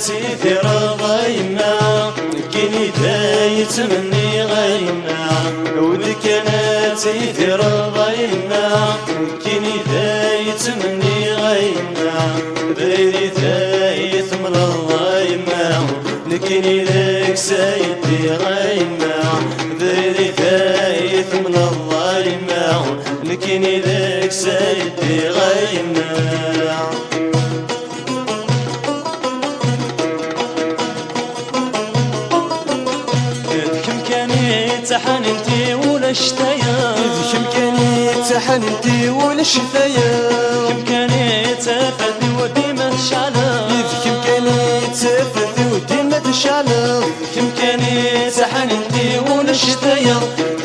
تيدي رضايما كيني دايت مني غايما ودك انا تيدي رضايما كيني دايت مني غايما بريدي دايت من الضايما لكني ذاك سيدي غايما بريدي دايت من الضايما لكني ذاك سيدي غايما تحننتي ولا شتايا كم كاني تحننتي ولا شتايا كم كاني تفدي وديما تشعلا كم كاني تفدي وديما تشعلا كم كاني تحننتي ولا شتايا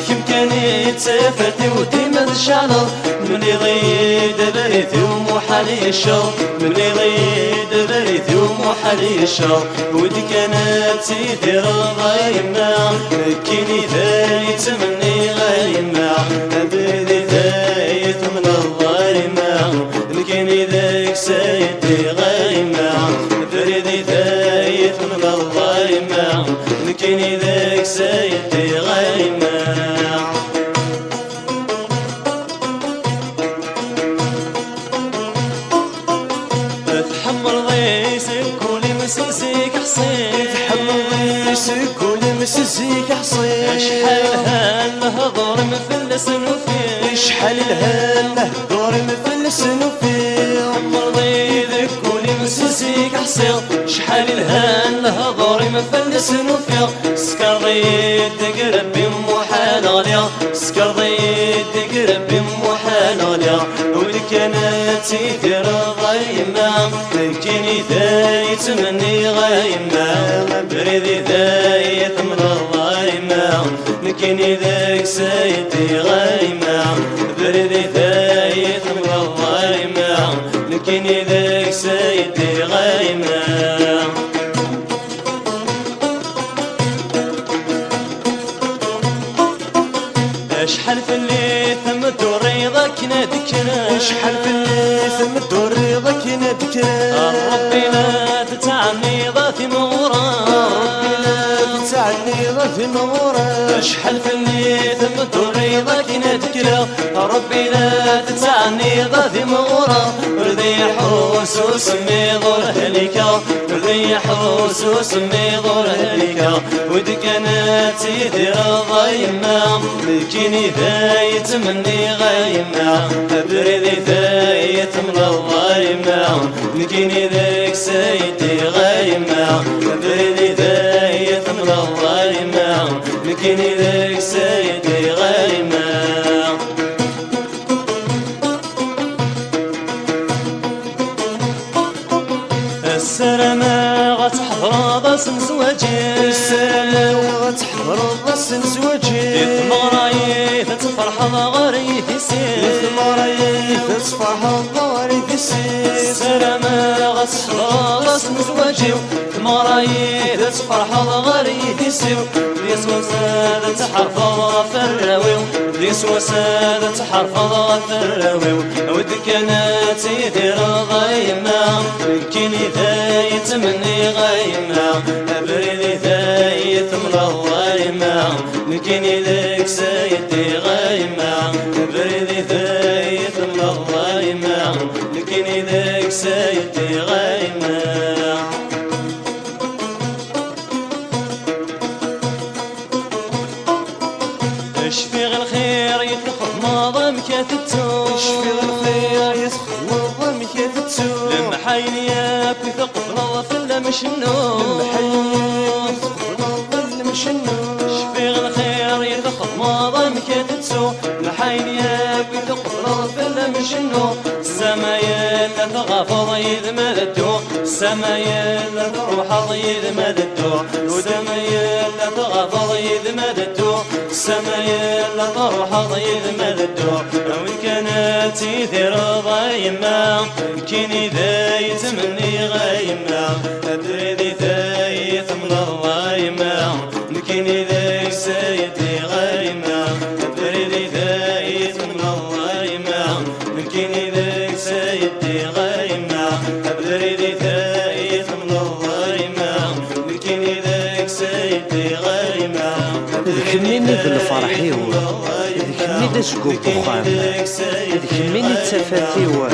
كم كاني تفدي وديما تشعلا من يضيد بريثي ومحالي الشر من يضيد بريثي ومحالي الشر ودك انا تيدي رضايما كيني ذايت مني غايما بريدي ذايت من الظالمة لكني ذاك سيدي غايما بريدي ذايت من الظالمة لكني ذاك سيدي غايما تحمل ضيسك كل مسيسك حصين تحمل ضيسك كل مسيسك حصين شحال هاله دور مثل سنوفي شحال هاله دور مثل سنوفي تحمل ضيسك كل مسيسك حصين شحال هاله دور مثل سنوفي سكر ضيدك ربي محال غليا سكر ضيدك ربي محال غليا ولك انا تيدي رضايما كيني دايت مني غايما بريدي دايت من الظايمة لكني ذاك سيدي غايمة بريدي دايت من الظايمة لكني ذاك سيدي غايمة شحال في اللي ثم رضاك نذكر شحال في اللي ثم رضاك نذكر ربي لا تتعني ضاثي مغورا ربي لا تتعني ضاثي مغورا شحال في اللي ثم رضاك نذكر ربي لا تتعني ضاثي مغورا رضي حوس وسمي ضر هليكا رضي حوس وسمي ضر هليكا ودك انا تيدي رضايما لكني ذايت مني غايما بريدي ذايت من الظالمة لكني ذاك سيدي غايما بريدي ذايت من الظالمة لكني ذاك سيدي غايما السلامة غتحضر ضسن زواجي السلامة غتحضر ضسن زواجي ثمراي تفرح ضغري في سير ثمراي تفرح ضغري في سير السلامة غتحضر ضسن زواجي ثمراي تفرح ضغري في سير ديس وسادة تحرفض في الراويو ديس وسادة تحرفض في الراويو ودك انا تيدي رضايما كيني ذايت مني غايما بريدي ذايت من الظايمة لكني ذاك سيدي غايما بريدي ذايت من الظايمة لكني ذاك سيدي غايما اشفي الخير يتخذ ماضى مكاتبتو اشفي الخير يتخذ ماضى مكاتبتو لما حينياك وثقف نظف مش النوم لما حينياك وثقف نظف مش النوم اشفي الخير يتخذ ماضى مكاتبتو محينياك وثقف نظف مش النوم السمايا لا تغافض إذ ما ذدو السمايا لا تروح ضيذ ما ذدو ودمايا لا تغافض إذ ما ذدو السمايا لا تروح ضيذ ما ذدو وإن كانت تيثير ضايما كيني ذايت مني غايما أدري ذايت من الضايما كيني ذاك سيدي غايما أدري ذايت من الضايما كيني ذاك سيدي غايما أدري ذايت من الضايما هاد الفرحيو هذيك مي دسكو بخام هذيك مي نتسافاتيو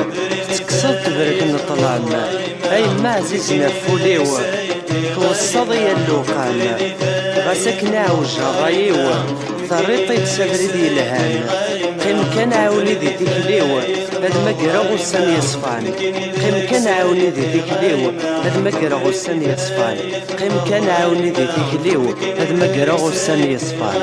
تكسر تبرك نطلع اي ما عزيزنا فوليو توصل يا اللوقان غاسك نعوج رايو ثريطي تسافري دي الهان قيم كان عاوني دي تكليو هاد ما قرا غسان يصفان قيم كان عاوني دي تكليو هاد ما قرا غسان يصفان قيم كان عاوني دي تكليو هاد ما قرا غسان يصفان